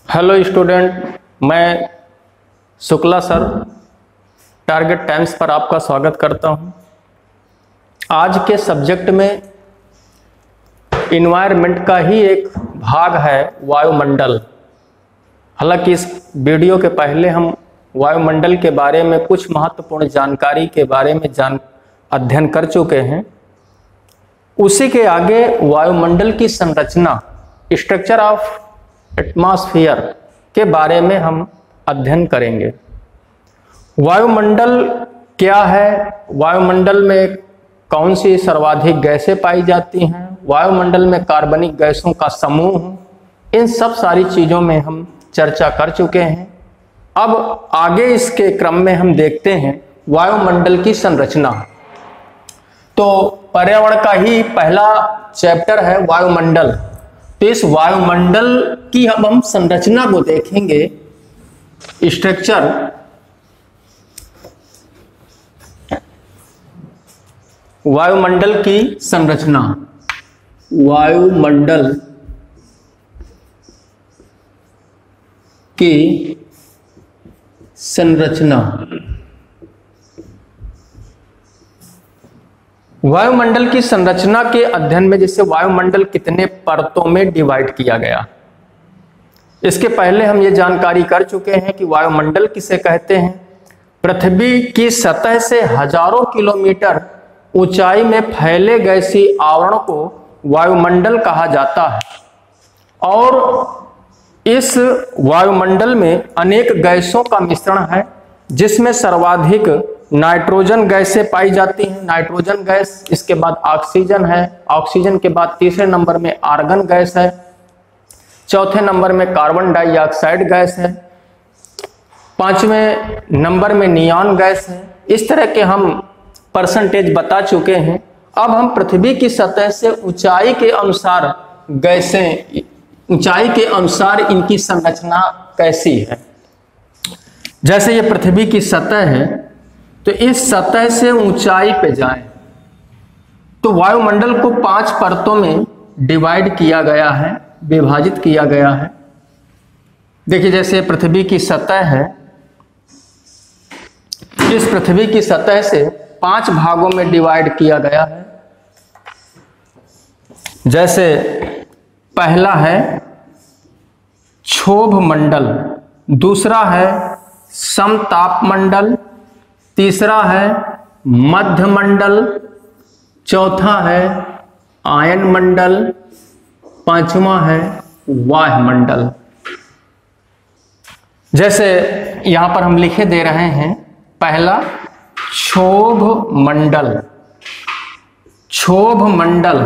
Hello student, मैं Shukla sir target times पर आपका स्वागत करता हूं। आज के सब्जेक्ट में इन्वायरमेंट का ही एक भाग है वायुमंडल। हालांकि इस वीडियो के पहले हम वायुमंडल के बारे में कुछ महत्वपूर्ण जानकारी के बारे में अध्ययन कर चुके हैं। उसी के आगे वायुमंडल की संरचना, स्ट्रक्चर ऑफ एटमॉस्फेयर के बारे में हम अध्ययन करेंगे। वायुमंडल क्या है, वायुमंडल में कौन सी सर्वाधिक गैसें पाई जाती हैं, वायुमंडल में कार्बनिक गैसों का समूह, इन सब सारी चीज़ों में हम चर्चा कर चुके हैं। अब आगे इसके क्रम में हम देखते हैं वायुमंडल की संरचना। तो पर्यावरण का ही पहला चैप्टर है वायुमंडल। तो इस वायुमंडल की अब हम संरचना को देखेंगे। स्ट्रक्चर, वायुमंडल की संरचना, वायुमंडल की संरचना। वायुमंडल की संरचना के अध्ययन में जैसे वायुमंडल कितने परतों में डिवाइड किया गया, इसके पहले हम ये जानकारी कर चुके हैं कि वायुमंडल किसे कहते हैं। पृथ्वी की सतह से हजारों किलोमीटर ऊंचाई में फैले गैसीय आवरण को वायुमंडल कहा जाता है। और इस वायुमंडल में अनेक गैसों का मिश्रण है, जिसमें सर्वाधिक नाइट्रोजन गैसें पाई जाती हैं। नाइट्रोजन गैस, इसके बाद ऑक्सीजन है, ऑक्सीजन के बाद तीसरे नंबर में आर्गन गैस है, चौथे नंबर में कार्बन डाइऑक्साइड गैस है, पांचवें नंबर में नियॉन गैस है। इस तरह के हम परसेंटेज बता चुके हैं। अब हम पृथ्वी की सतह से ऊंचाई के अनुसार गैसें, ऊंचाई के अनुसार इनकी संरचना कैसी है। जैसे ये पृथ्वी की सतह है, तो इस सतह से ऊंचाई पे जाएं तो वायुमंडल को 5 परतों में डिवाइड किया गया है, विभाजित किया गया है। देखिए, जैसे पृथ्वी की सतह है, इस पृथ्वी की सतह से 5 भागों में डिवाइड किया गया है। जैसे पहला है क्षोभ मंडल, दूसरा है समताप मंडल, तीसरा है मध्य मंडल, चौथा है आयन मंडल, पांचवा है वायुमंडल। जैसे यहां पर हम लिखे दे रहे हैं, पहला क्षोभ मंडल। क्षोभ मंडल,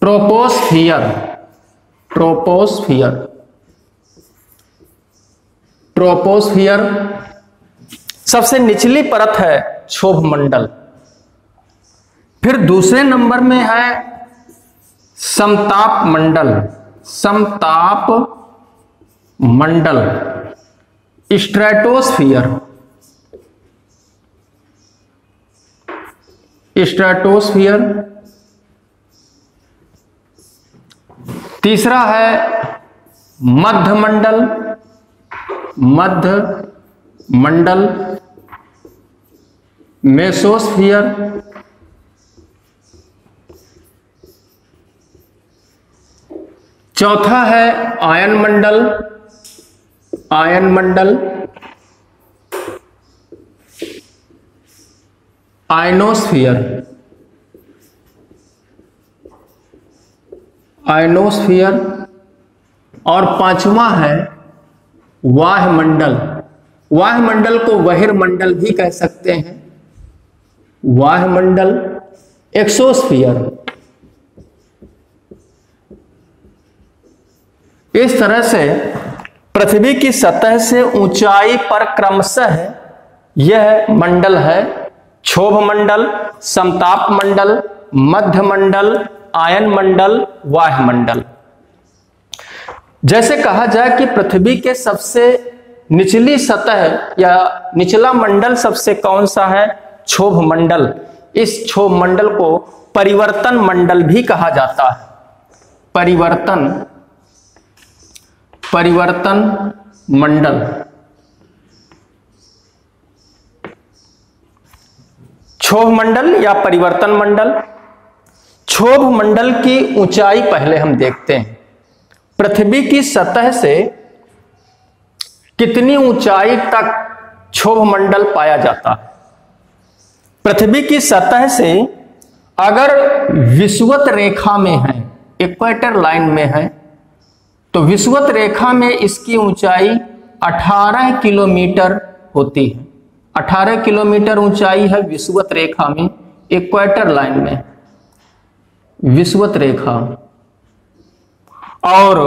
ट्रोपोस्फियर, ट्रोपोस्फियर, ट्रोपोस्फियर सबसे निचली परत है क्षोभ मंडल। फिर दूसरे नंबर में है समताप मंडल, समताप मंडल, स्ट्रेटोस्फियर, स्ट्रेटोस्फियर। तीसरा है मध्य मंडल, मध्य मंडल, मेसोस्फियर। चौथा है आयन मंडल, आयन मंडल, आयनोस्फियर, आयनोस्फियर। और पांचवा है वायुमंडल। वायुमंडल को बहिर्मंडल भी कह सकते हैं, वायुमंडल, एक्सोस्फियर। इस तरह से पृथ्वी की सतह से ऊंचाई पर क्रमशः यह मंडल है: क्षोभ मंडल, समताप मंडल, मध्य मंडल, आयन मंडल, वायुमंडल। जैसे कहा जाए कि पृथ्वी के सबसे निचली सतह या निचला मंडल सबसे कौन सा है? क्षोभ मंडल। इस क्षोभ मंडल को परिवर्तन मंडल भी कहा जाता है। परिवर्तन परिवर्तन मंडल। क्षोभ मंडल या परिवर्तन मंडल। क्षोभ मंडल की ऊंचाई पहले हम देखते हैं। पृथ्वी की सतह से कितनी ऊंचाई तक क्षोभ मंडल पाया जाता है? पृथ्वी की सतह से अगर विषुवत रेखा में है, इक्वेटर लाइन में है, तो विषुवत रेखा में इसकी ऊंचाई 18 किलोमीटर होती है। 18 किलोमीटर ऊंचाई है विषुवत रेखा में, इक्वेटर लाइन में विषुवत रेखा। और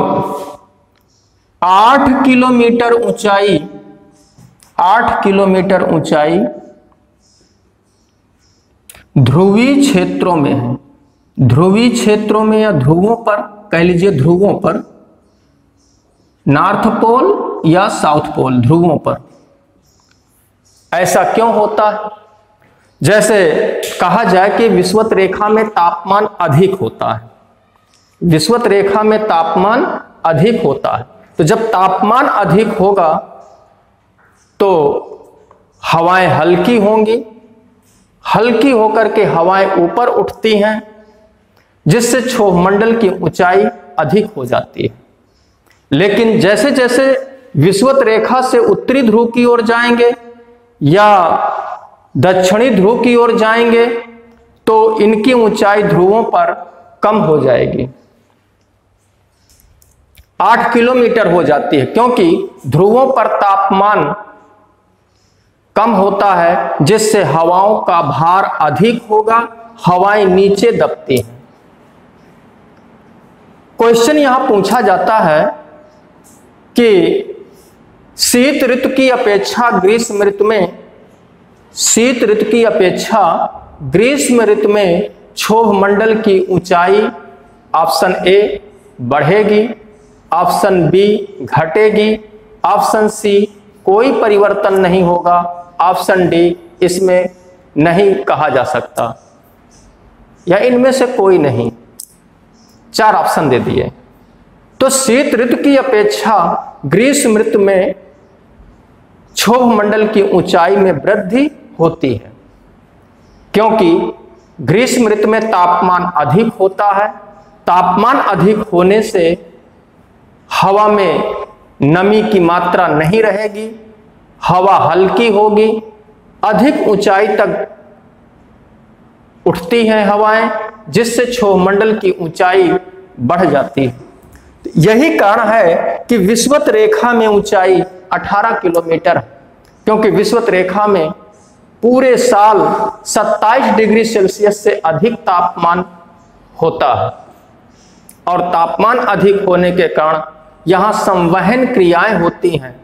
8 किलोमीटर ऊंचाई, 8 किलोमीटर ऊंचाई ध्रुवीय क्षेत्रों में है। ध्रुवीय क्षेत्रों में या ध्रुवों पर, कह लीजिए ध्रुवों पर, नॉर्थ पोल या साउथ पोल, ध्रुवों पर। ऐसा क्यों होता है? जैसे कहा जाए कि विषुवत रेखा में तापमान अधिक होता है, विषुवत रेखा में तापमान अधिक होता है, तो जब तापमान अधिक होगा तो हवाएं हल्की होंगी, हल्की होकर के हवाएं ऊपर उठती हैं, जिससे क्षोभ मंडल की ऊंचाई अधिक हो जाती है। लेकिन जैसे जैसे विषुवत रेखा से उत्तरी ध्रुव की ओर जाएंगे या दक्षिणी ध्रुव की ओर जाएंगे तो इनकी ऊंचाई ध्रुवों पर कम हो जाएगी, 8 किलोमीटर हो जाती है, क्योंकि ध्रुवों पर तापमान कम होता है, जिससे हवाओं का भार अधिक होगा, हवाएं नीचे दबती हैं। क्वेश्चन यहां पूछा जाता है कि शीत ऋतु की अपेक्षा ग्रीष्म ऋतु में, शीत ऋतु की अपेक्षा ग्रीष्म ऋतु में क्षोभ मंडल की ऊंचाई ऑप्शन ए बढ़ेगी, ऑप्शन बी घटेगी, ऑप्शन सी कोई परिवर्तन नहीं होगा, ऑप्शन डी इसमें नहीं कहा जा सकता, या इनमें से कोई नहीं। 4 ऑप्शन दे दिए। तो शीत ऋतु की अपेक्षा ग्रीष्म ऋतु में क्षोभ मंडल की ऊंचाई में वृद्धि होती है, क्योंकि ग्रीष्म ऋतु में तापमान अधिक होता है। तापमान अधिक होने से हवा में नमी की मात्रा नहीं रहेगी, हवा हल्की होगी, अधिक ऊंचाई तक उठती हैं हवाएं, जिससे क्षोभ मंडल की ऊंचाई बढ़ जाती है। यही कारण है कि विषुवत रेखा में ऊंचाई 18 किलोमीटर है, क्योंकि विषुवत रेखा में पूरे साल 27 डिग्री सेल्सियस से अधिक तापमान होता है, और तापमान अधिक होने के कारण यहां संवहन क्रियाएं होती हैं,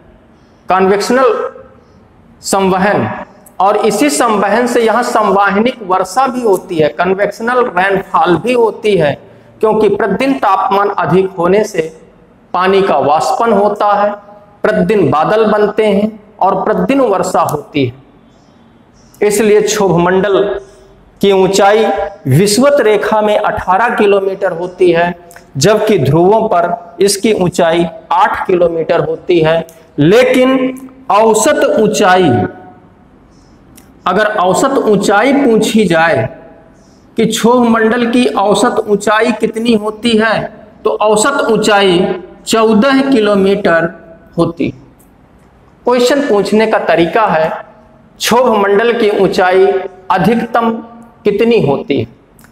कन्वेक्शनल संवहन, और इसी संवहन से यहां संवाहनिक वर्षा भी होती है, कन्वेक्शनल रेनफॉल भी होती है, क्योंकि प्रतिदिन तापमान अधिक होने से पानी का वाष्पन होता है, प्रतिदिन बादल बनते हैं और प्रतिदिन वर्षा होती है। इसलिए क्षोभ मंडल की ऊंचाई विषुवत रेखा में 18 किलोमीटर होती है, जबकि ध्रुवों पर इसकी ऊंचाई 8 किलोमीटर होती है। लेकिन औसत ऊंचाई, अगर औसत ऊंचाई पूछी जाए कि क्षोभ मंडल की औसत ऊंचाई कितनी होती है, तो औसत ऊंचाई 14 किलोमीटर होती। क्वेश्चन पूछने का तरीका है क्षोभ मंडल की ऊंचाई अधिकतम कितनी होती है,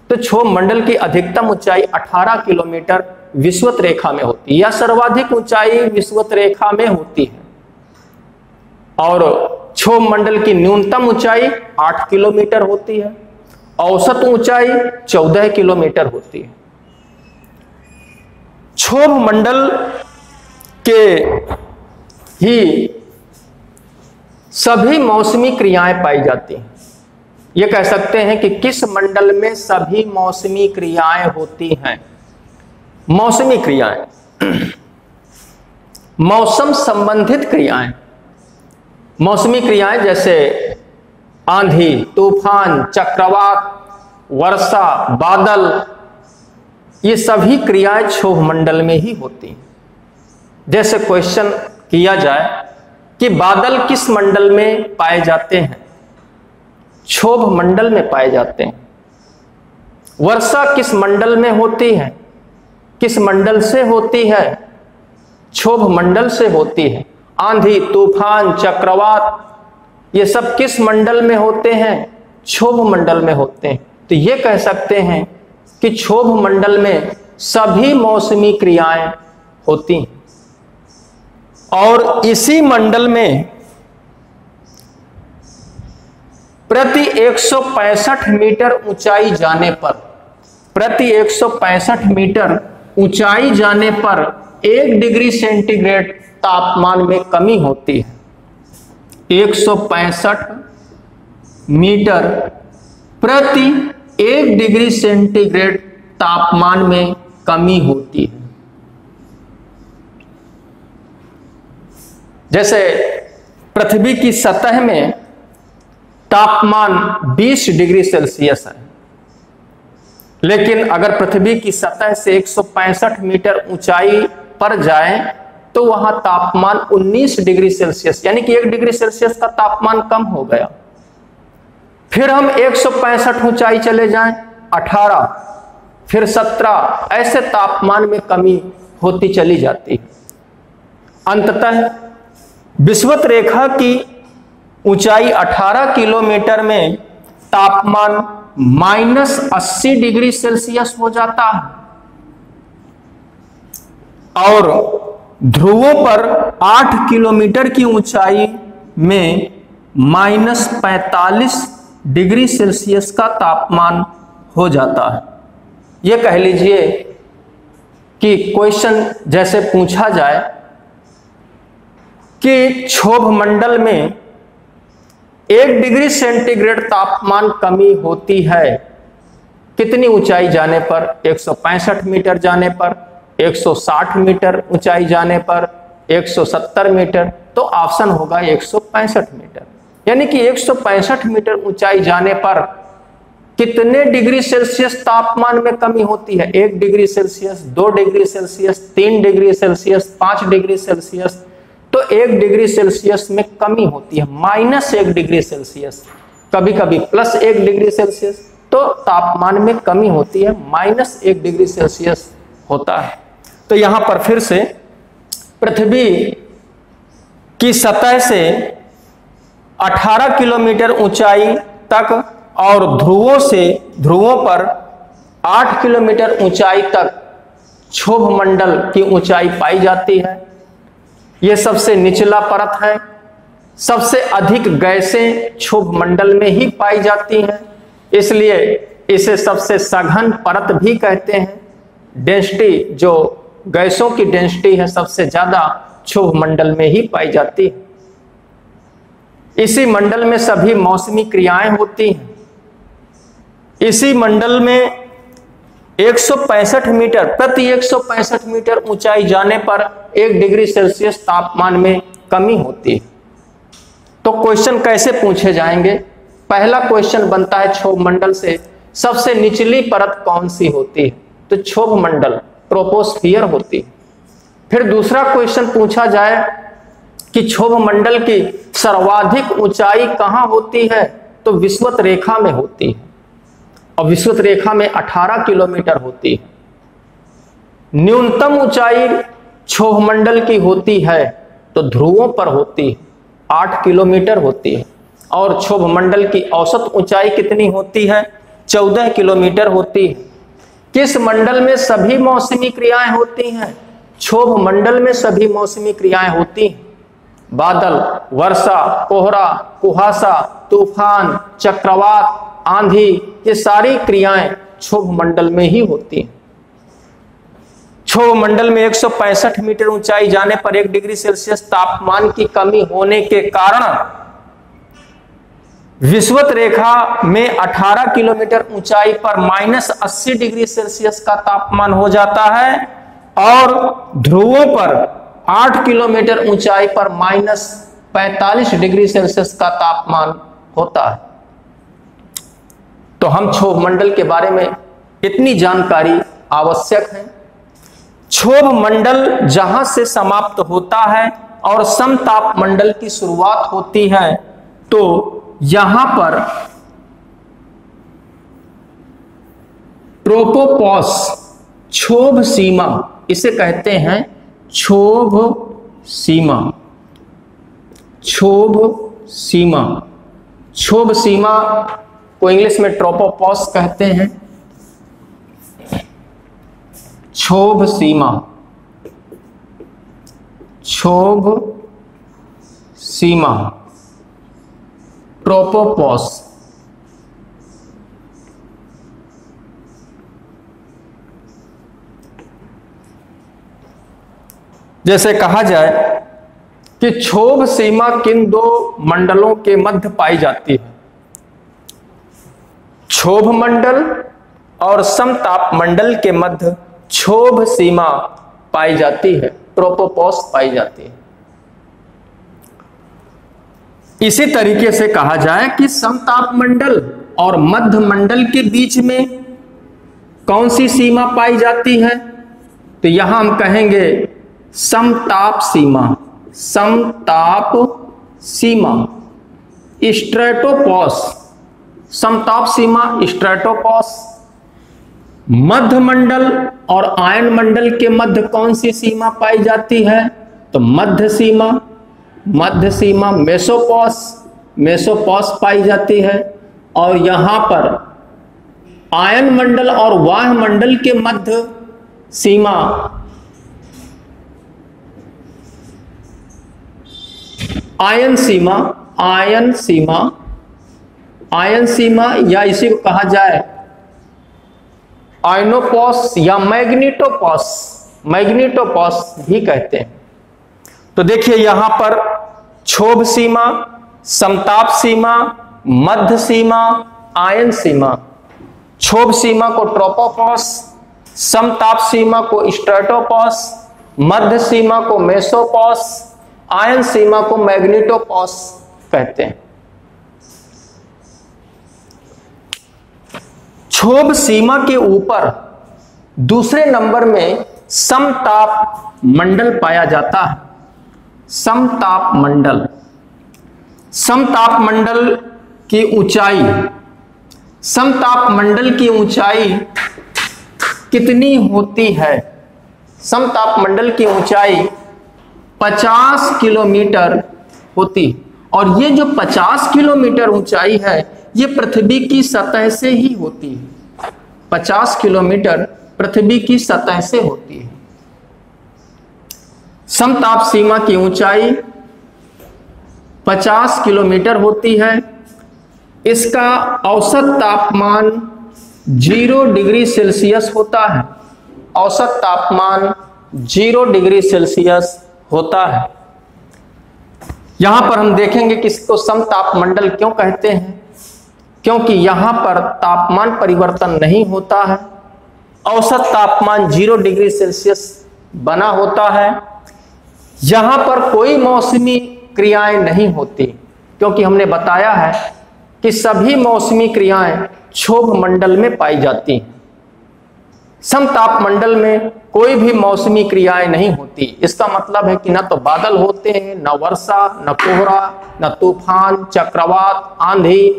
तो क्षोभ मंडल की अधिकतम ऊंचाई 18 किलोमीटर विषुवत रेखा में होती है, या सर्वाधिक ऊंचाई विषुवत रेखा में होती है, और क्षोभ मंडल की न्यूनतम ऊंचाई 8 किलोमीटर होती है, औसत ऊंचाई 14 किलोमीटर होती है। क्षोभ मंडल के ही सभी मौसमी क्रियाएं पाई जाती हैं। यह कह सकते हैं कि किस मंडल में सभी मौसमी क्रियाएं होती हैं। मौसमी क्रियाएं, मौसम संबंधित क्रियाएं, मौसमी क्रियाएं जैसे आंधी, तूफान, चक्रवात, वर्षा, बादल, ये सभी क्रियाएं क्षोभ मंडल में ही होती हैं। जैसे क्वेश्चन किया जाए कि बादल किस मंडल में पाए जाते हैं? क्षोभ मंडल में पाए जाते हैं। वर्षा किस मंडल में होती है? किस मंडल से होती है? क्षोभ मंडल से होती है। आंधी, तूफान, चक्रवात, ये सब किस मंडल में होते हैं? क्षोभ मंडल में होते हैं। तो ये कह सकते हैं कि क्षोभ मंडल में सभी मौसमी क्रियाएं होती हैं। और इसी मंडल में प्रति 165 मीटर ऊंचाई जाने पर, प्रति 165 मीटर ऊंचाई जाने पर 1 डिग्री सेंटीग्रेड तापमान में कमी होती है। 165 मीटर प्रति 1 डिग्री सेंटीग्रेड तापमान में कमी होती है। जैसे पृथ्वी की सतह में तापमान 20 डिग्री सेल्सियस है, लेकिन अगर पृथ्वी की सतह से 165 मीटर ऊंचाई पर जाए तो वहां तापमान 19 डिग्री सेल्सियस, यानी कि 1 डिग्री सेल्सियस का तापमान कम हो गया। फिर हम 165 ऊंचाई चले जाएं, 18, फिर 17, ऐसे तापमान में कमी होती चली जाती है। अंततः विषुवत रेखा की ऊंचाई 18 किलोमीटर में तापमान -80 डिग्री सेल्सियस हो जाता है और ध्रुवों पर 8 किलोमीटर की ऊंचाई में -45 डिग्री सेल्सियस का तापमान हो जाता है। यह कह लीजिए कि क्वेश्चन जैसे पूछा जाए कि क्षोभ मंडल में 1 डिग्री सेंटीग्रेड तापमान कमी होती है कितनी ऊंचाई जाने पर? 165 मीटर जाने पर, 160 मीटर ऊंचाई जाने पर, 170 मीटर। तो ऑप्शन होगा 165 मीटर। यानी कि 165 मीटर ऊंचाई जाने पर कितने डिग्री सेल्सियस तापमान में कमी होती है? 1 degree Celsius, 2 degree Celsius, 3 degree Celsius, 5 degree Celsius. तो 1 डिग्री सेल्सियस में कमी होती है, -1 डिग्री सेल्सियस, कभी कभी +1 डिग्री सेल्सियस। तो तापमान में कमी होती है, -1 डिग्री सेल्सियस होता है। तो यहां पर फिर से पृथ्वी की सतह से 18 किलोमीटर ऊंचाई तक और ध्रुवों पर 8 किलोमीटर ऊंचाई तक क्षोभ मंडल की ऊंचाई पाई जाती है। यह सबसे निचला परत है। सबसे अधिक गैसें क्षोभ मंडल में ही पाई जाती हैं, इसलिए इसे सबसे सघन परत भी कहते हैं। डेंसिटी, जो गैसों की डेंसिटी है, सबसे ज्यादा क्षोभ मंडल में ही पाई जाती है। इसी मंडल में सभी मौसमी क्रियाएं होती हैं। इसी मंडल में 165 मीटर प्रति 165 मीटर ऊंचाई जाने पर 1 डिग्री सेल्सियस तापमान में कमी होती है। तो क्वेश्चन कैसे पूछे जाएंगे? पहला क्वेश्चन बनता है क्षोभ मंडल से सबसे निचली परत कौन सी होती है? तो क्षोभ मंडल, ट्रोपोस्फियर होती है। फिर दूसरा क्वेश्चन पूछा जाए कि क्षोभ मंडल की सर्वाधिक ऊंचाई कहां होती है? तो विषुवत रेखा में होती है और विषुवत रेखा में 18 किलोमीटर होती है। न्यूनतम ऊंचाई क्षोभ मंडल की होती है तो ध्रुवों पर होती है, 8 किलोमीटर होती है। और क्षोभ मंडल की औसत ऊंचाई कितनी होती है? 14 किलोमीटर होती है। किस मंडल में सभी मौसमी क्रियाएं होती हैं? क्षोभ मंडल में सभी मौसमी क्रियाएं होती हैं। बादल, वर्षा, कोहरा, कुहासा, तूफान, चक्रवात, आंधी, ये सारी क्रियाएं क्षोभ मंडल में ही होती हैं। क्षोभ मंडल में 165 मीटर ऊंचाई जाने पर 1 डिग्री सेल्सियस तापमान की कमी होने के कारण विषुवत रेखा में 18 किलोमीटर ऊंचाई पर -80 डिग्री सेल्सियस का तापमान हो जाता है और ध्रुवों पर 8 किलोमीटर ऊंचाई पर -45 डिग्री सेल्सियस का तापमान होता है। तो हम क्षोभ मंडल के बारे में इतनी जानकारी आवश्यक है। क्षोभ मंडल जहां से समाप्त होता है और समताप मंडल की शुरुआत होती है, तो यहां पर ट्रोपोपॉस क्षोभ सीमा, इसे कहते हैं क्षोभ सीमा। क्षोभ सीमा, क्षोभ सीमा को इंग्लिश में ट्रोपोपॉस कहते हैं। क्षोभ सीमा, क्षोभ सीमा, ट्रोपोपॉस। जैसे कहा जाए कि क्षोभ सीमा किन दो मंडलों के मध्य पाई जाती है? क्षोभ मंडल और समताप मंडल के मध्य क्षोभ सीमा पाई जाती है, ट्रोपोपॉस पाई जाती है। इसी तरीके से कहा जाए कि समताप मंडल और मध्य मंडल के बीच में कौन सी सीमा पाई जाती है? तो यहां हम कहेंगे समताप सीमा। समताप सीमा, स्ट्रेटोपॉस। समताप सीमा, स्ट्रेटोपॉस। मध्य मंडल और आयन मंडल के मध्य कौन सी सीमा पाई जाती है? तो मध्य सीमा। मध्य सीमा मेसोपॉस, मेसोपॉस पाई जाती है। और यहां पर आयन मंडल और वाह्य मंडल के मध्य सीमा आयन सीमा। आयन सीमा, आयन सीमा, या इसी को कहा जाए आयनोपॉस या मैग्नेटोपॉस, मैग्नेटोपॉस भी कहते हैं। तो देखिए यहां पर क्षोभ सीमा, समताप सीमा, मध्य सीमा, आयन सीमा। क्षोभ सीमा को ट्रोपोपॉस, समताप सीमा को स्ट्रेटोपॉस, मध्य सीमा को मेसोपॉस, आयन सीमा को मैग्नेटोपॉस कहते हैं। क्षोभ सीमा के ऊपर दूसरे नंबर में समताप मंडल पाया जाता है। समताप मंडल, समताप मंडल की ऊंचाई, समताप मंडल की ऊंचाई कितनी होती है? समताप मंडल की ऊंचाई 50 किलोमीटर होती। और ये जो 50 किलोमीटर ऊंचाई है, ये पृथ्वी की सतह से ही होती है। 50 किलोमीटर पृथ्वी की सतह से होती है। समताप सीमा की ऊंचाई 50 किलोमीटर होती है। इसका औसत तापमान 0 डिग्री सेल्सियस होता है। औसत तापमान 0 डिग्री सेल्सियस होता है। यहां पर हम देखेंगे कि इसको समताप मंडल क्यों कहते हैं, क्योंकि यहां पर तापमान परिवर्तन नहीं होता है। औसत तापमान 0 डिग्री सेल्सियस बना होता है। यहां पर कोई मौसमी क्रियाएं नहीं होती, क्योंकि हमने बताया है कि सभी मौसमी क्रियाएं क्षोभ मंडल में पाई जाती हैं। समताप मंडल में कोई भी मौसमी क्रियाएं नहीं होती। इसका मतलब है कि न तो बादल होते हैं, न वर्षा, न कोहरा, न तूफान, चक्रवात, आंधी,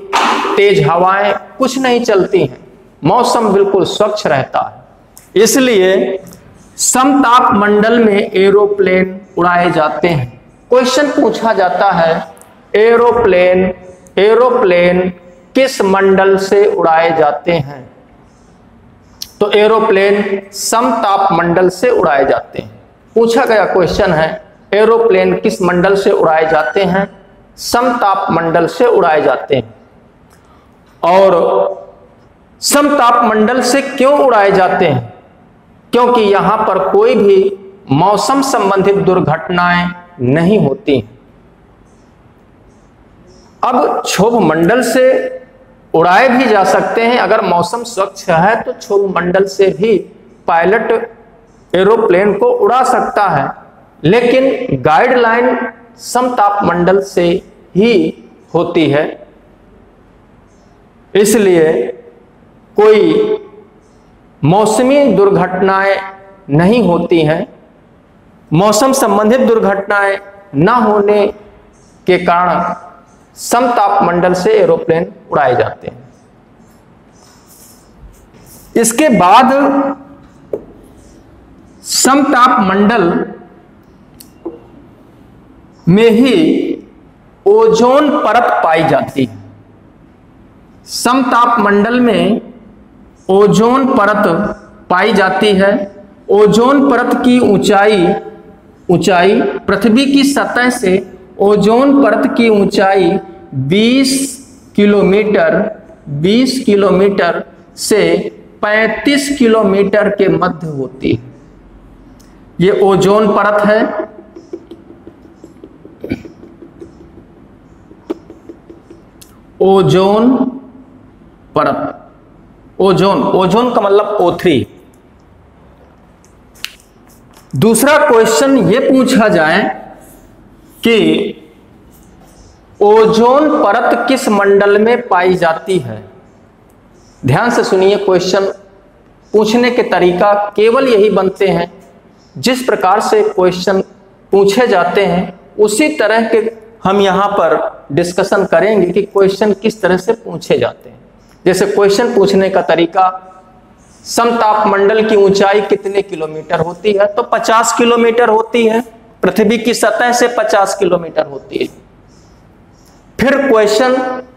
तेज हवाएं कुछ नहीं चलती हैं। मौसम बिल्कुल स्वच्छ रहता है। इसलिए समताप मंडल में एरोप्लेन उड़ाए जाते हैं। क्वेश्चन पूछा जाता है, एरोप्लेन एरोप्लेन किस मंडल से उड़ाए जाते हैं? तो एरोप्लेन समताप मंडल से उड़ाए जाते हैं। पूछा गया क्वेश्चन है, एरोप्लेन किस मंडल से उड़ाए जाते हैं? समताप मंडल से उड़ाए जाते हैं। और समताप मंडल से क्यों उड़ाए जाते हैं? क्योंकि यहां पर कोई भी मौसम संबंधित दुर्घटनाएं नहीं होती। अब क्षोभ मंडल से उड़ाए भी जा सकते हैं। अगर मौसम स्वच्छ है तो क्षोभ मंडल से भी पायलट एरोप्लेन को उड़ा सकता है, लेकिन गाइडलाइन समताप मंडल से ही होती है। इसलिए कोई मौसमी दुर्घटनाएं नहीं होती हैं। मौसम संबंधित दुर्घटनाएं न होने के कारण समतापमंडल से एरोप्लेन उड़ाए जाते हैं। इसके बाद समतापमंडल में ही ओजोन परत पाई जाती है। समतापमंडल में ओजोन परत पाई जाती है। ओजोन परत की ऊंचाई पृथ्वी की सतह से ओजोन परत की ऊंचाई 20 किलोमीटर से 35 किलोमीटर के मध्य होती है। ये ओजोन परत है। ओजोन परत, ओजोन का मतलब O3। दूसरा क्वेश्चन ये पूछा जाए कि ओजोन परत किस मंडल में पाई जाती है। ध्यान से सुनिए, क्वेश्चन पूछने के तरीका केवल यही बनते हैं, जिस प्रकार से क्वेश्चन पूछे जाते हैं उसी तरह के हम यहां पर डिस्कशन करेंगे कि क्वेश्चन किस तरह से पूछे जाते हैं। जैसे क्वेश्चन पूछने का तरीका, समतापमंडल की ऊंचाई कितने किलोमीटर होती है, तो 50 किलोमीटर होती है। पृथ्वी की सतह से 50 किलोमीटर होती है। फिर क्वेश्चन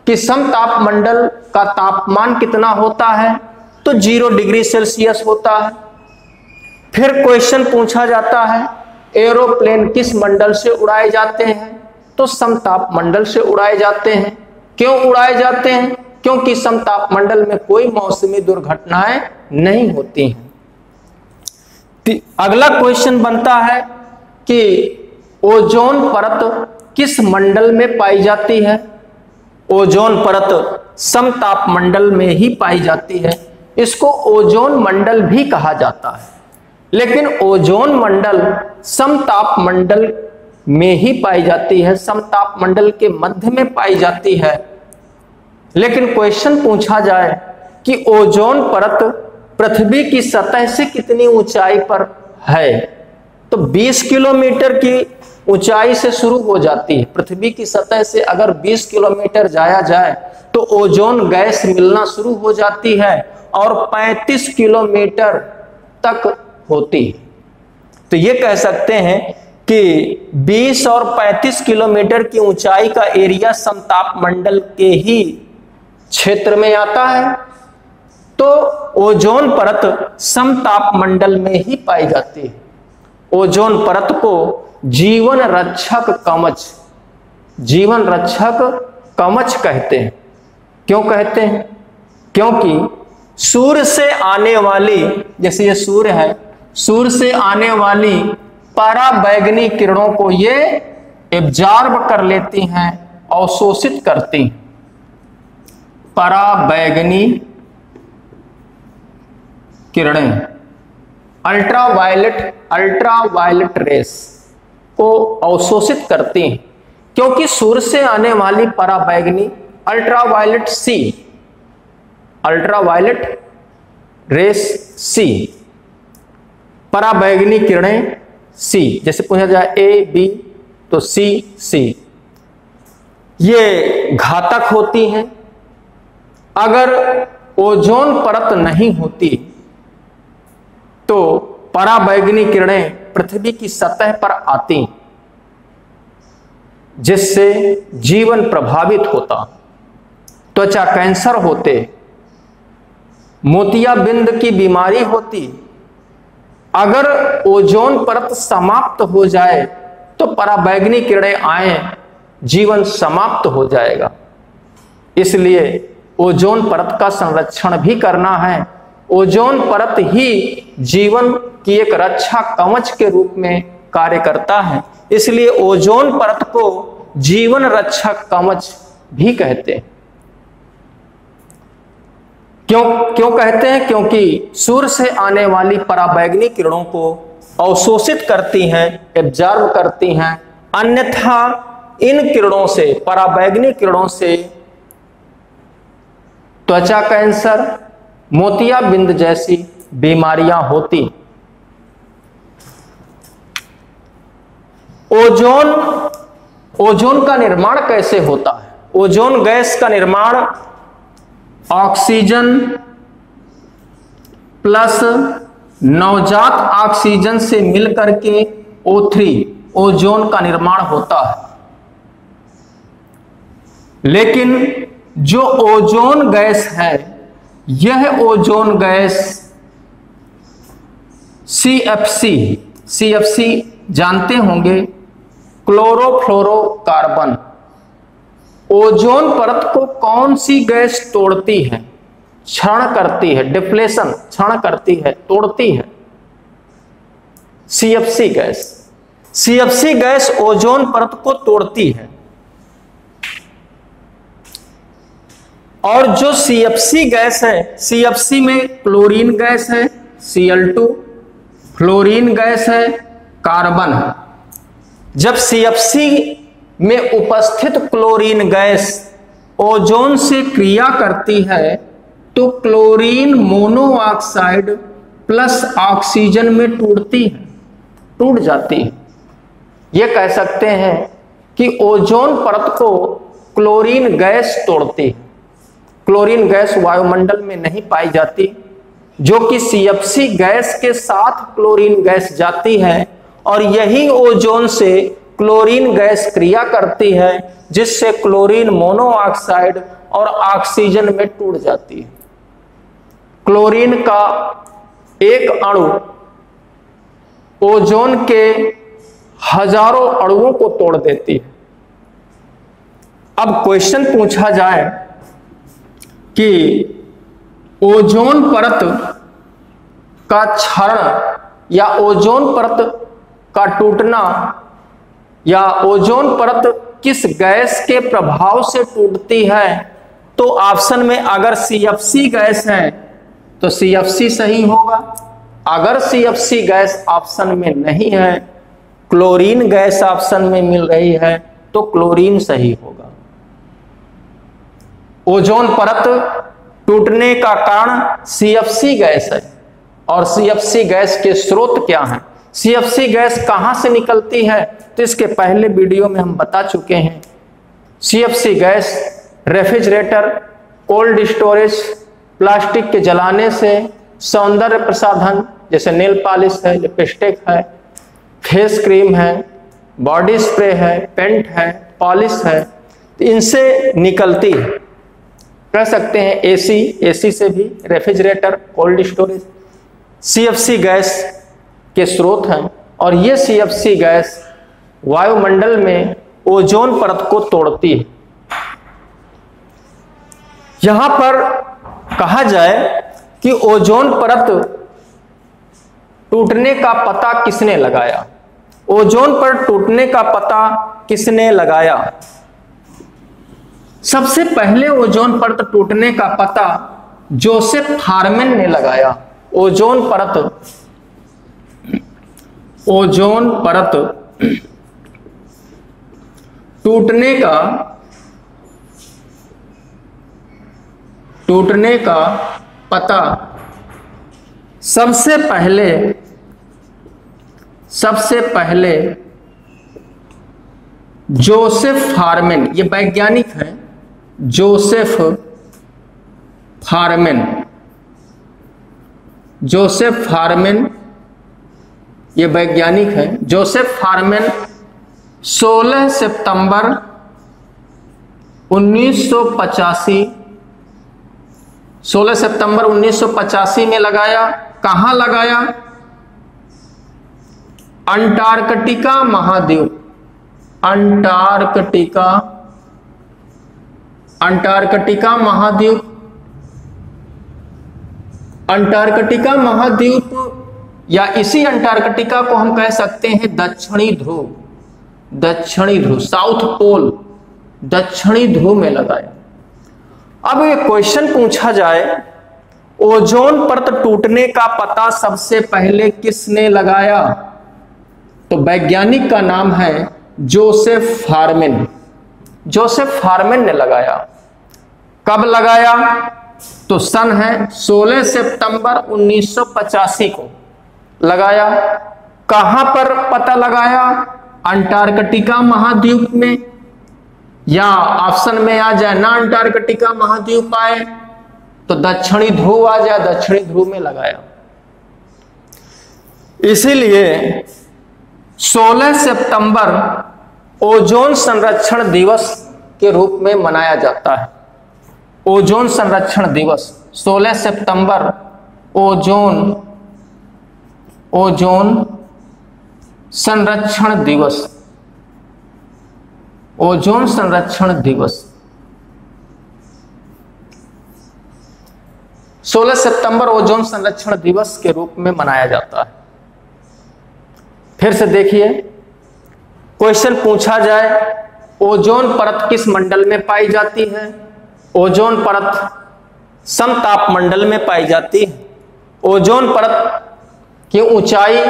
कि समतापमंडल का तापमान कितना होता है, तो 0 डिग्री सेल्सियस होता है। फिर क्वेश्चन पूछा जाता है एरोप्लेन किस मंडल से उड़ाए जाते हैं, तो समतापमंडल से उड़ाए जाते हैं। क्यों उड़ाए जाते हैं? क्योंकि समतापमंडल में कोई मौसमी दुर्घटनाएं नहीं होती हैं। अगला क्वेश्चन बनता है कि ओजोन परत किस मंडल में पाई जाती है। ओजोन परत समतापमंडल में ही पाई जाती है। इसको ओजोन मंडल भी कहा जाता है, लेकिन ओजोन मंडल समतापमंडल में ही पाई जाती है, समतापमंडल के मध्य में पाई जाती है। लेकिन क्वेश्चन पूछा जाए कि ओजोन परत पृथ्वी की सतह से कितनी ऊंचाई पर है, तो 20 किलोमीटर की ऊंचाई से शुरू हो जाती है। पृथ्वी की सतह से अगर 20 किलोमीटर जाया जाए तो ओजोन गैस मिलना शुरू हो जाती है और 35 किलोमीटर तक होती है। तो ये कह सकते हैं कि 20 और 35 किलोमीटर की ऊंचाई का एरिया समतापमंडल के ही क्षेत्र में आता है। तो ओजोन परत समतापमंडल में ही पाई जाती है। ओजोन परत को जीवन रक्षक कवच कहते हैं। क्यों कहते हैं? क्योंकि सूर्य से आने वाली, जैसे ये सूर्य है, सूर्य से आने वाली पराबैंगनी किरणों को ये एब्जॉर्ब कर लेती हैं, अवशोषित करती हैं। पराबैंगनी किरणें अल्ट्रावायलेट रेस को अवशोषित करती हैं, क्योंकि सूर्य से आने वाली पराबैंगनी अल्ट्रावायलेट रेस सी, पराबैंगनी किरणें सी, जैसे पूछा जाए ए बी तो सी, ये घातक होती हैं। अगर ओजोन परत नहीं होती तो पराबैंगनी किरणें पृथ्वी की सतह पर आती, जिससे जीवन प्रभावित होता, त्वचा कैंसर होते, मोतियाबिंद की बीमारी होती। अगर ओजोन परत समाप्त हो जाए तो पराबैंगनी किरणें आए, जीवन समाप्त हो जाएगा। इसलिए ओजोन परत का संरक्षण भी करना है। ओजोन परत ही जीवन की एक रक्षा कवच के रूप में कार्य करता है। इसलिए ओजोन परत को जीवन रक्षक कवच भी कहते हैं। क्यों कहते हैं? क्योंकि सूर्य से आने वाली पराबैंगनी किरणों को अवशोषित करती हैं, एब्जॉर्ब करती हैं। अन्यथा इन किरणों से, पराबैंगनी किरणों से त्वचा कैंसर, मोतियाबिंद जैसी बीमारियां होती। ओजोन, ओजोन का निर्माण कैसे होता है? ओजोन गैस का निर्माण ऑक्सीजन प्लस नवजात ऑक्सीजन से मिलकर के O3 ओजोन का निर्माण होता है। लेकिन जो ओजोन गैस है, यह ओजोन गैस CFC जानते होंगे, क्लोरोफ्लोरोकार्बन। ओजोन परत को कौन सी गैस तोड़ती है? क्षरण करती है, डिप्लेशन, क्षरण करती है, तोड़ती है, CFC gas. CFC gas ozone परत को तोड़ती है। और जो CFC गैस है, CFC में क्लोरीन गैस है Cl2, फ्लोरीन गैस है, कार्बन है। जब CFC में उपस्थित क्लोरीन गैस ओजोन से क्रिया करती है तो क्लोरीन मोनोऑक्साइड प्लस ऑक्सीजन में टूट जाती है। यह कह सकते हैं कि ओजोन परत को क्लोरीन गैस तोड़ती है। क्लोरीन गैस वायुमंडल में नहीं पाई जाती, जो कि CFC गैस के साथ क्लोरीन गैस जाती है और यही ओजोन से क्लोरीन गैस क्रिया करती है, जिससे क्लोरीन मोनोऑक्साइड और ऑक्सीजन में टूट जाती है। क्लोरीन का एक अणु ओजोन के हजारों अणुओं को तोड़ देती है। अब क्वेश्चन पूछा जाए कि ओजोन परत का क्षरण या ओजोन परत का टूटना या ओजोन परत किस गैस के प्रभाव से टूटती है, तो ऑप्शन में अगर CFC गैस है तो CFC सही होगा। अगर CFC गैस ऑप्शन में नहीं है, क्लोरीन गैस ऑप्शन में मिल रही है, तो क्लोरीन सही होगा। ओजोन परत टूटने का कारण CFC गैस है। और CFC गैस के स्रोत क्या हैं? CFC गैस कहां से निकलती है, तो इसके पहले वीडियो में हम बता चुके हैं। CFC gas refrigerator, cold storage, plastic के जलाने से, सौंदर्य प्रसाधन जैसे नेल पॉलिश है, लिपस्टिक है, फेस क्रीम है, बॉडी स्प्रे है, पेंट है, पॉलिश है, तो इनसे निकलती है। कह सकते हैं AC से भी, refrigerator, cold storage CFC gas के स्रोत हैं। और ये CFC गैस वायुमंडल में ओजोन परत को तोड़ती है। यहां पर कहा जाए कि ओजोन परत टूटने का पता किसने लगाया? ओजोन परत टूटने का पता किसने लगाया? सबसे पहले ओजोन परत टूटने का पता जोसेफ हार्मन ने लगाया। ओजोन परत टूटने का पता सबसे पहले जोसेफ हार्मन, ये वैज्ञानिक हैं, जोसेफ हार्मन ये वैज्ञानिक हैं। जोसेफ हार्मन 16 सितंबर 1985 में लगाया। कहां लगाया? अंटार्कटिका महाद्वीप, अंटार्कटिका महाद्वीप या इसी अंटार्कटिका को हम कह सकते हैं दक्षिणी ध्रुव, साउथ पोल, दक्षिणी ध्रुव में लगाया। अब ये क्वेश्चन पूछा जाए, ओजोन परत टूटने का पता सबसे पहले किसने लगाया? तो वैज्ञानिक का नाम है जोसेफ हार्मन। जोसेफ हार्मन ने लगाया। कब लगाया? तो सन है 16 सितंबर 1985 को लगाया। कहां पर पता लगाया? अंटार्कटिका महाद्वीप में, या ऑप्शन में आ जाए ना अंटार्कटिका महाद्वीप आए तो दक्षिणी ध्रुव आ जाए, दक्षिणी ध्रुव में लगाया। इसीलिए 16 सितंबर ओजोन संरक्षण दिवस के रूप में मनाया जाता है। ओजोन संरक्षण दिवस 16 सितंबर ओजोन संरक्षण दिवस, ओजोन संरक्षण दिवस 16 सितंबर ओजोन संरक्षण दिवस के रूप में मनाया जाता है। फिर से देखिए, क्वेश्चन पूछा जाए ओजोन परत किस मंडल में पाई जाती है? ओजोन परत समताप मंडल में पाई जाती है। ओजोन परत की ऊंचाई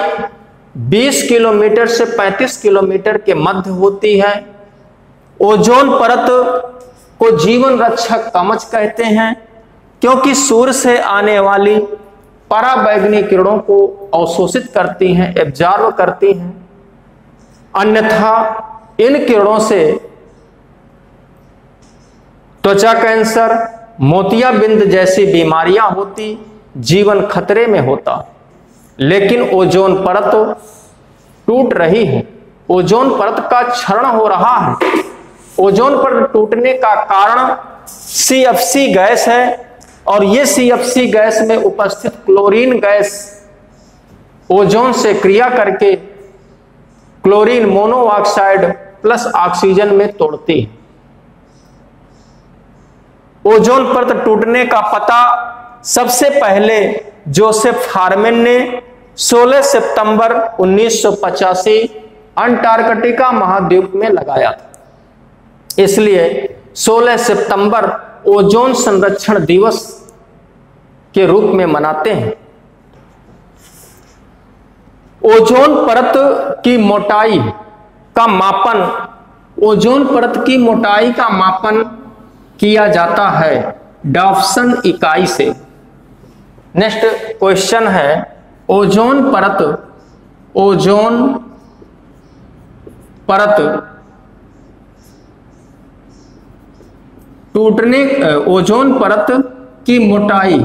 20 किलोमीटर से 35 किलोमीटर के मध्य होती है। ओजोन परत को जीवन रक्षक कवच कहते हैं, क्योंकि सूर्य से आने वाली पराबैंगनी किरणों को अवशोषित करती हैं, एब्जॉर्ब करती हैं। अन्यथा इन किरणों से त्वचा कैंसर, मोतियाबिंद जैसी बीमारियां होती, जीवन खतरे में होता। लेकिन ओजोन परत टूट रही है, ओजोन परत का क्षरण हो रहा है। ओजोन परत टूटने का कारण CFC गैस है, और ये CFC गैस में उपस्थित क्लोरीन गैस ओजोन से क्रिया करके क्लोरीन मोनोऑक्साइड प्लस ऑक्सीजन में तोड़ती है। ओजोन परत टूटने का पता सबसे पहले जोसेफ हार्मन ने 16 सितंबर 1985 अंटार्कटिका महाद्वीप में लगाया था। इसलिए 16 सितंबर ओजोन संरक्षण दिवस के रूप में मनाते हैं। ओजोन परत की मोटाई का मापन, ओजोन परत की मोटाई का मापन किया जाता है डॉप्सन इकाई से। नेक्स्ट क्वेश्चन है ओजोन परत टूटने, ओजोन परत की मोटाई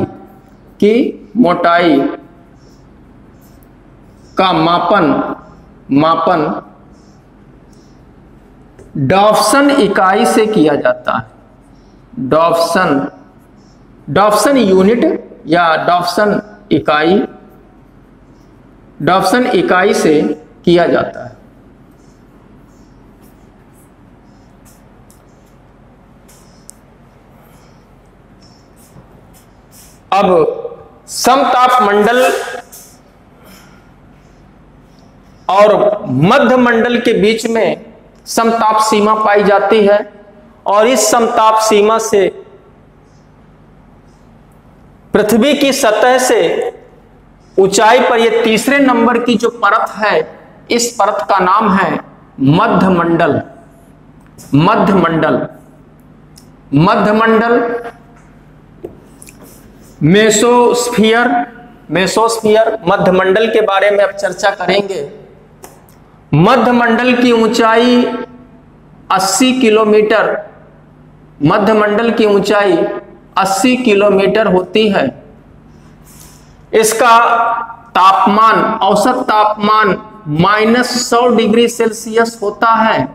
का मापन डॉप्सन इकाई से किया जाता है। डॉप्सन यूनिट या डॉप्सन इकाई से किया जाता है। अब समताप मंडल और मध्य मंडल के बीच में समताप सीमा पाई जाती है, और इस समताप सीमा से पृथ्वी की सतह से ऊंचाई पर यह तीसरे नंबर की जो परत है, इस परत का नाम है मध्य मंडल। मेसोस्फीयर मध्य मंडल के बारे में अब चर्चा करेंगे। मध्य मंडल की ऊंचाई 80 किलोमीटर, मध्य मंडल की ऊंचाई 80 किलोमीटर होती है। इसका तापमान, औसत तापमान -100 डिग्री सेल्सियस होता है।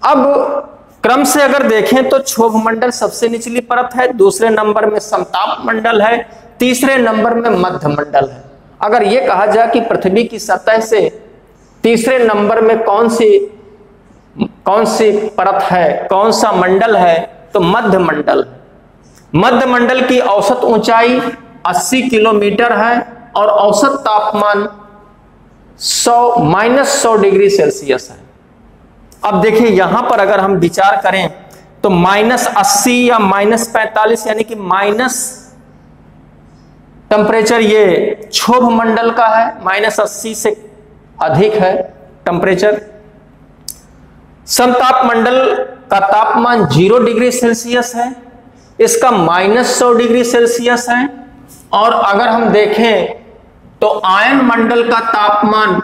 अब क्रम से अगर देखें तो क्षोभ मंडल सबसे निचली परत है, दूसरे नंबर में समताप मंडल है, तीसरे नंबर में मध्य मंडल है। अगर यह कहा जाए कि पृथ्वी की सतह से तीसरे नंबर में कौन सी परत है, कौन सा मंडल है, तो मध्य मंडल। मध्य मंडल की औसत ऊंचाई 80 किलोमीटर है और औसत तापमान -100 डिग्री सेल्सियस है। अब देखिए यहां पर अगर हम विचार करें तो -80 या -45 यानी कि माइनस टेम्परेचर ये क्षोभ मंडल का है, -80 से अधिक है टेम्परेचर। समताप मंडल का तापमान 0 डिग्री सेल्सियस है, इसका -100 डिग्री सेल्सियस है। और अगर हम देखें तो आयन मंडल का तापमान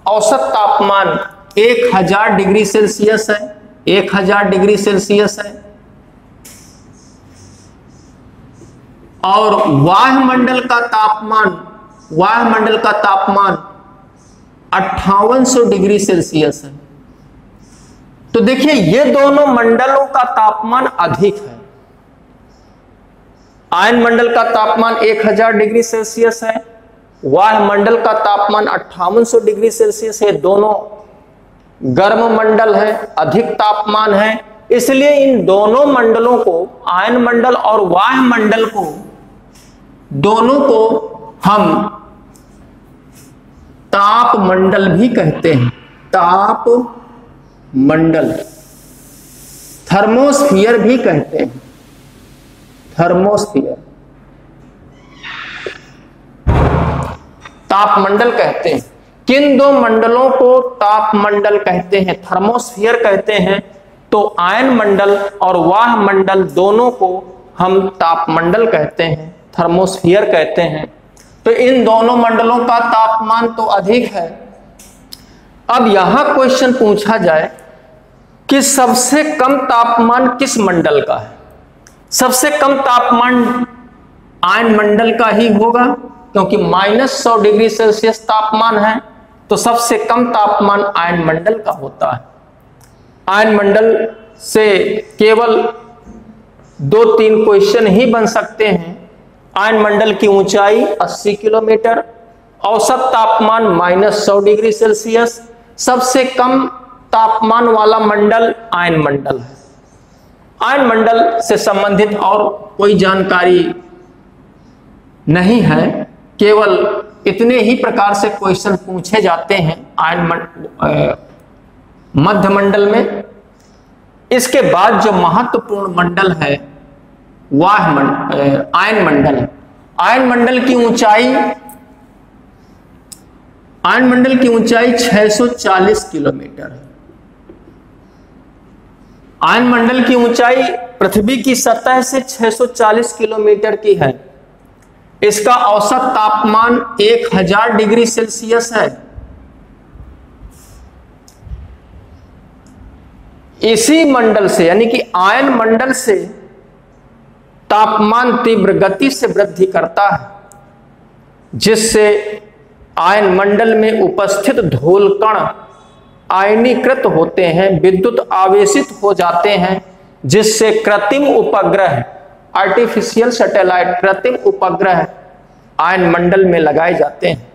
औसत तापमान 1000 डिग्री सेल्सियस है, 1000 डिग्री सेल्सियस है, और वायुमंडल का तापमान 5800 डिग्री सेल्सियस है। तो देखिए ये दोनों मंडलों का तापमान अधिक है। आयन मंडल का तापमान 1000 डिग्री सेल्सियस है, वायुमंडल का तापमान 5800 डिग्री सेल्सियस है। दोनों गर्म मंडल है, अधिक तापमान है, इसलिए इन दोनों मंडलों को, आयन मंडल और वायुमंडल को, दोनों को हम ताप मंडल भी कहते हैं। ताप मंडल, थर्मोस्फियर भी कहते हैं, थर्मोस्फियर, तापमंडल कहते हैं। किन दो मंडलों को तापमंडल कहते हैं, थर्मोस्फियर कहते हैं? तो आयन मंडल और वायुमंडल दोनों को हम तापमंडल कहते हैं, थर्मोस्फियर कहते हैं। तो इन दोनों मंडलों का तापमान तो अधिक है। अब यहां क्वेश्चन पूछा जाए कि सबसे कम तापमान किस मंडल का है? सबसे कम तापमान आयन मंडल का ही होगा, क्योंकि -100 डिग्री सेल्सियस तापमान है, तो सबसे कम तापमान आयन मंडल का होता है। आयन मंडल से केवल 2-3 क्वेश्चन ही बन सकते हैं। आयन मंडल की ऊंचाई 80 किलोमीटर, औसत तापमान -100 डिग्री सेल्सियस, सबसे कम तापमान वाला मंडल आयन मंडल है। आयन मंडल से संबंधित और कोई जानकारी नहीं है, केवल इतने ही प्रकार से क्वेश्चन पूछे जाते हैं मध्य मंडल में। इसके बाद जो महत्वपूर्ण मंडल है आयन मंडल। आयन मंडल की ऊंचाई 640 किलोमीटर है। आयन मंडल की ऊंचाई पृथ्वी की सतह से 640 किलोमीटर की है। इसका औसत तापमान 1000 डिग्री सेल्सियस है। इसी मंडल से, यानी कि आयन मंडल से तापमान तीव्र गति से वृद्धि करता है, जिससे आयन मंडल में उपस्थित धूल कण आयनीकृत होते हैं, विद्युत आवेशित हो जाते हैं, जिससे कृत्रिम उपग्रह, आर्टिफिशियल सैटेलाइट, कृत्रिम उपग्रह आयन मंडल में लगाए जाते हैं।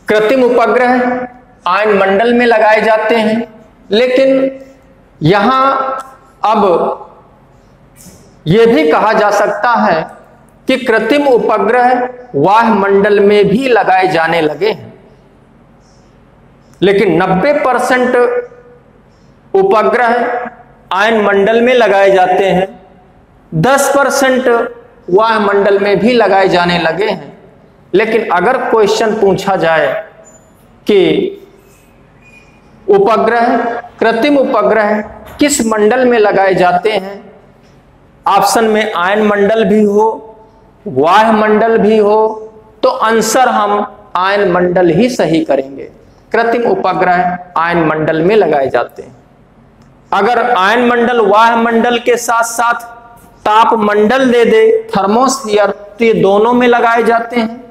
कृत्रिम उपग्रह आयन मंडल में लगाए जाते हैं, लेकिन यहां अब यह भी कहा जा सकता है कि कृत्रिम उपग्रह वायुमंडल में भी लगाए जाने लगे हैं, लेकिन 90% उपग्रह आयन मंडल में लगाए जाते हैं, 10% वायुमंडल में भी लगाए जाने लगे हैं। लेकिन अगर क्वेश्चन पूछा जाए कि उपग्रह, कृत्रिम उपग्रह किस मंडल में लगाए जाते हैं, ऑप्शन में आयन मंडल भी हो, वायुमंडल भी हो, तो आंसर हम आयन मंडल ही सही करेंगे। कृत्रिम उपग्रह आयन मंडल में लगाए जाते हैं। अगर आयन मंडल वायुमंडल के साथ साथ तापमंडल दे दे, थर्मोस्फियर, तो ये दोनों में लगाए जाते हैं।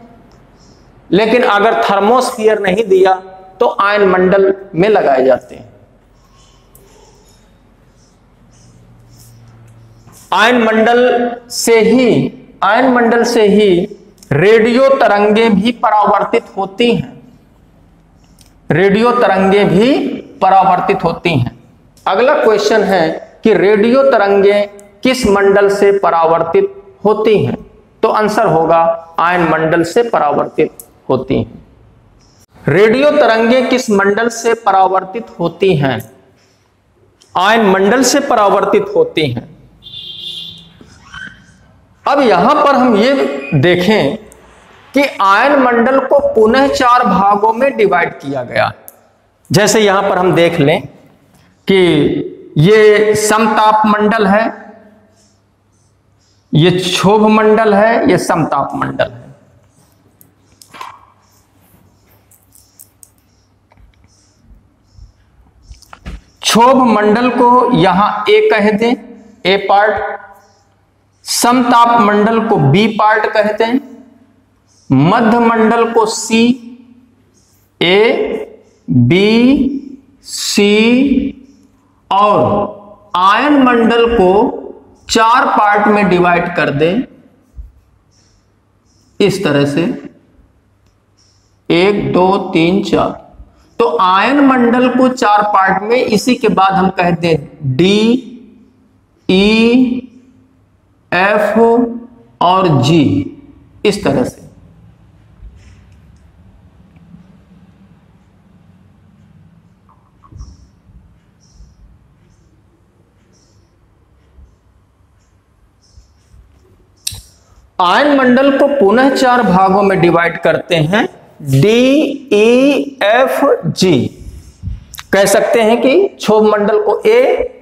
लेकिन अगर थर्मोस्फियर नहीं दिया तो आयन मंडल में लगाए जाते हैं। आयन मंडल से ही रेडियो तरंगें भी परावर्तित होती हैं। रेडियो तरंगें भी परावर्तित होती हैं। अगला क्वेश्चन है कि रेडियो तरंगें किस मंडल से परावर्तित होती हैं? तो आंसर होगा आयन मंडल से परावर्तित होती हैं। रेडियो तरंगें किस मंडल से परावर्तित होती हैं? आयन मंडल से परावर्तित होती हैं। अब यहां पर हम ये देखें कि आयन मंडल को पुनः 4 भागों में डिवाइड किया गया। जैसे यहां पर हम देख लें कि ये समताप मंडल है, ये क्षोभ मंडल है, ये समताप मंडल है। क्षोभ मंडल को यहां ए कह दें, ए पार्ट, समताप मंडल को बी पार्ट कहते हैं, मध्य मंडल को सी, ए बी सी, और आयन मंडल को 4 पार्ट में डिवाइड कर दें इस तरह से 1 2 3 4। तो आयन मंडल को 4 पार्ट में, इसी के बाद हम कहते हैं डी ई एफ और जी, इस तरह से। आयन मंडल को पुनः 4 भागों में डिवाइड करते हैं, डी ई एफ जी। कह सकते हैं कि क्षोभ मंडल को ए,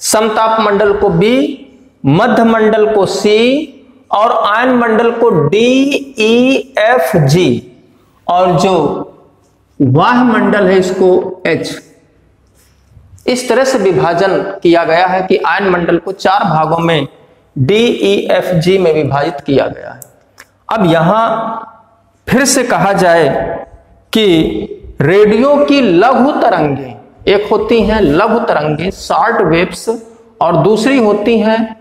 समताप मंडल को बी, मध्य मंडल को सी और आयन मंडल को डी ई एफ जी, और जो वाह्य मंडल है इसको एच। इस तरह से विभाजन किया गया है कि आयन मंडल को 4 भागों में डी ई एफ जी में विभाजित किया गया है। अब यहां फिर से कहा जाए कि रेडियो की लघु तरंगें, एक होती हैं लघु तरंगें शॉर्ट वेव्स, और दूसरी होती हैं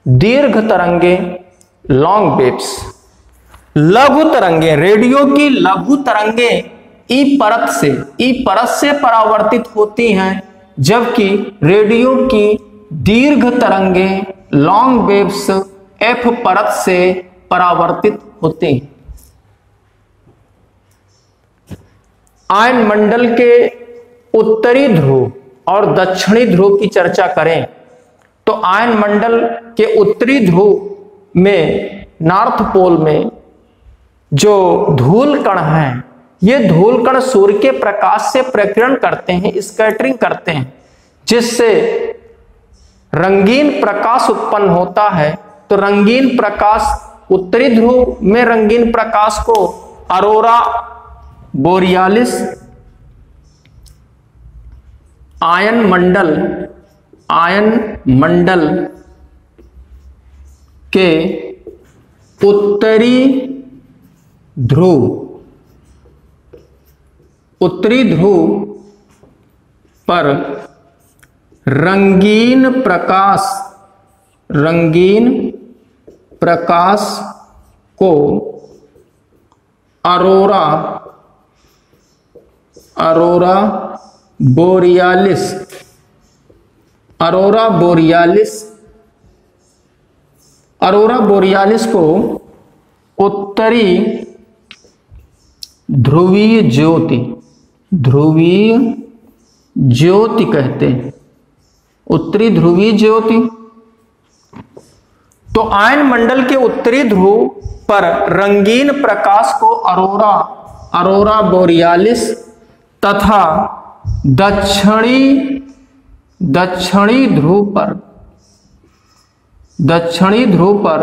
दीर्घ तरंगें लॉन्ग वेव्स। लघु तरंगें, रेडियो की लघु तरंगें ई परत से परावर्तित होती हैं, जबकि रेडियो की दीर्घ तरंगें लॉन्ग वेव्स एफ परत से परावर्तित होती हैं। आयन मंडल के उत्तरी ध्रुव और दक्षिणी ध्रुव की चर्चा करें तो आयन मंडल के उत्तरी ध्रुव में, नॉर्थ पोल में जो धूल कण हैं, ये धूल कण सूर्य के प्रकाश से प्रकीर्णन करते हैं, स्कैटरिंग करते हैं, जिससे रंगीन प्रकाश उत्पन्न होता है। तो रंगीन प्रकाश, उत्तरी ध्रुव में रंगीन प्रकाश को अरोरा बोरियालिस, आयन मंडल के उत्तरी ध्रुव पर रंगीन प्रकाश को अरोरा बोरियालिस को उत्तरी ध्रुवीय ज्योति कहते हैं, उत्तरी ध्रुवीय ज्योति। तो आयन मंडल के उत्तरी ध्रुव पर रंगीन प्रकाश को अरोरा बोरियालिस तथा दक्षिणी ध्रुव पर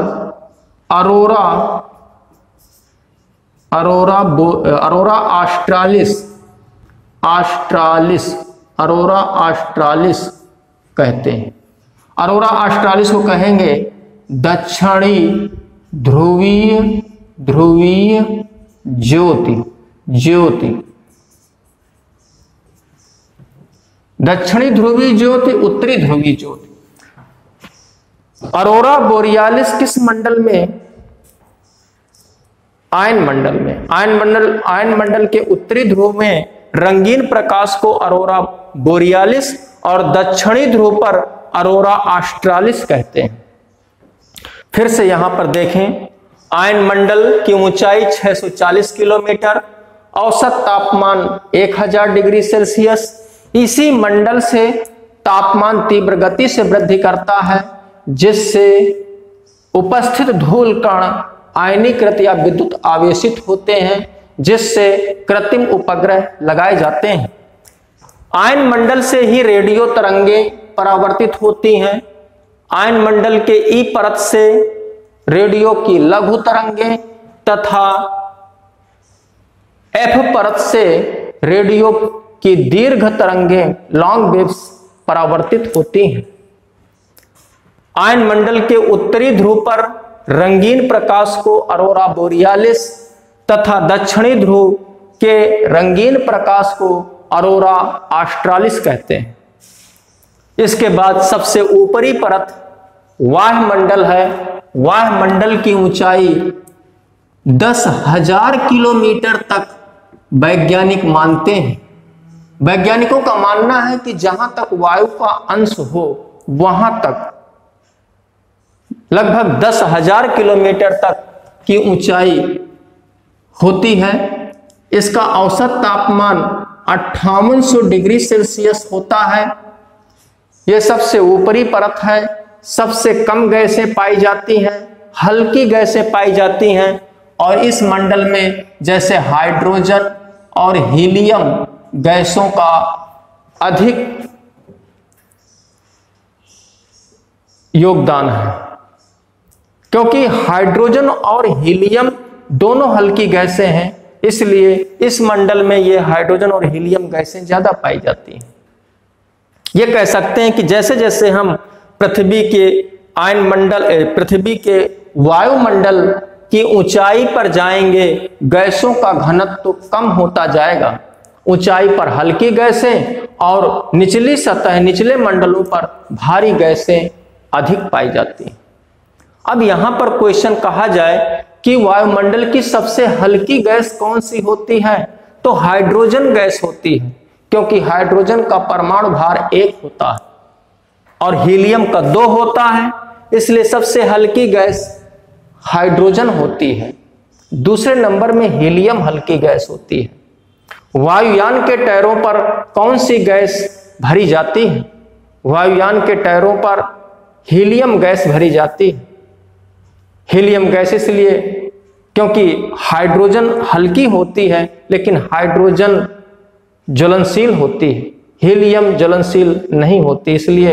अरोरा ऑस्ट्रालिस कहते हैं। अरोरा ऑस्ट्रालिस को कहेंगे दक्षिणी ध्रुवीय ज्योति। दक्षिणी ध्रुवीय ज्योति, उत्तरी ध्रुवीय ज्योति। अरोरा बोरियालिस किस मंडल में? आयन मंडल के उत्तरी ध्रुव में रंगीन प्रकाश को अरोरा बोरियालिस और दक्षिणी ध्रुव पर अरोरा ऑस्ट्रालिस कहते हैं। फिर से यहां पर देखें, आयन मंडल की ऊंचाई 640 किलोमीटर, औसत तापमान 1000 डिग्री सेल्सियस। इसी मंडल से तापमान तीव्र गति से वृद्धि करता है, जिससे उपस्थित धूल कण आयनीकृत या विद्युत आवेशित होते हैं, जिससे कृत्रिम उपग्रह लगाए जाते हैं। आयन मंडल से ही रेडियो तरंगें परावर्तित होती हैं। आयन मंडल के ई परत से रेडियो की लघु तरंगें तथा एफ परत से रेडियो की दीर्घ तरंगें लॉन्ग वेव्स परावर्तित होती हैं। आयन मंडल के उत्तरी ध्रुव पर रंगीन प्रकाश को अरोरा बोरियालिस तथा दक्षिणी ध्रुव के रंगीन प्रकाश को अरोरा ऑस्ट्रालिस कहते हैं। इसके बाद सबसे ऊपरी परत वायुमंडल है। वायुमंडल की ऊंचाई 10,000 किलोमीटर तक वैज्ञानिक मानते हैं। वैज्ञानिकों का मानना है कि जहां तक वायु का अंश हो वहां तक लगभग 10,000 किलोमीटर तक की ऊंचाई होती है। इसका औसत तापमान 5800 डिग्री सेल्सियस होता है। यह सबसे ऊपरी परत है। सबसे कम गैसें पाई जाती हैं, हल्की गैसें पाई जाती हैं और इस मंडल में जैसे हाइड्रोजन और हीलियम गैसों का अधिक योगदान है, क्योंकि हाइड्रोजन और हीलियम दोनों हल्की गैसें हैं, इसलिए इस मंडल में ये हाइड्रोजन और हीलियम गैसें ज्यादा पाई जाती हैं। ये कह सकते हैं कि जैसे जैसे हम पृथ्वी के आयन मंडल पृथ्वी के वायुमंडल की ऊंचाई पर जाएंगे, गैसों का घनत्व तो कम होता जाएगा। ऊंचाई पर हल्की गैसें और निचली सतह निचले मंडलों पर भारी गैसें अधिक पाई जाती हैं। अब यहां पर क्वेश्चन कहा जाए कि वायुमंडल की सबसे हल्की गैस कौन सी होती है, तो हाइड्रोजन गैस होती है, क्योंकि हाइड्रोजन का परमाणु भार 1 होता है और हीलियम का 2 होता है, इसलिए सबसे हल्की गैस हाइड्रोजन होती है। दूसरे नंबर में हीलियम हल्की गैस होती है। वायुयान के टायरों पर कौन सी गैस भरी जाती है? वायुयान के टायरों पर हीलियम गैस भरी जाती है। हीलियम गैस इसलिए क्योंकि हाइड्रोजन हल्की होती है, लेकिन हाइड्रोजन ज्वलनशील होती है, हीलियम ज्वलनशील नहीं होती, इसलिए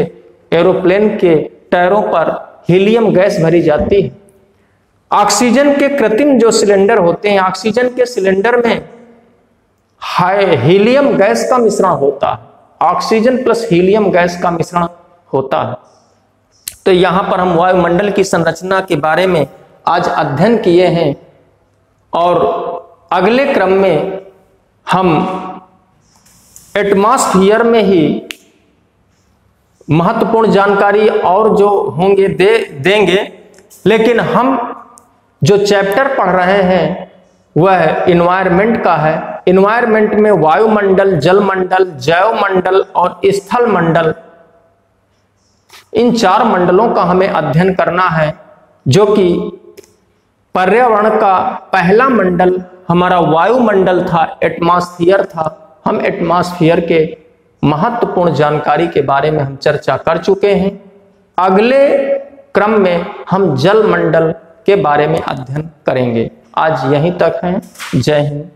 एरोप्लेन के टायरों पर हीलियम गैस भरी जाती है। ऑक्सीजन के कृत्रिम जो सिलेंडर होते हैं, ऑक्सीजन के सिलेंडर में हीलियम गैस का मिश्रण होता है, ऑक्सीजन प्लस हीलियम गैस का मिश्रण होता है। तो यहां पर हम वायुमंडल की संरचना के बारे में आज अध्ययन किए हैं और अगले क्रम में हम एटमॉस्फेयर में ही महत्वपूर्ण जानकारी और जो होंगे देंगे, लेकिन हम जो चैप्टर पढ़ रहे हैं वह इन्वायरमेंट का है। इन्वायरमेंट में वायुमंडल, जलमंडल, जैवमंडल और स्थल मंडल, इन 4 मंडलों का हमें अध्ययन करना है, जो कि पर्यावरण का पहला मंडल हमारा वायुमंडल था, एटमॉस्फेयर था। हम एटमॉस्फेयर के महत्वपूर्ण जानकारी के बारे में हम चर्चा कर चुके हैं। अगले क्रम में हम जलमंडल के बारे में अध्ययन करेंगे। आज यहीं तक है। जय हिंद।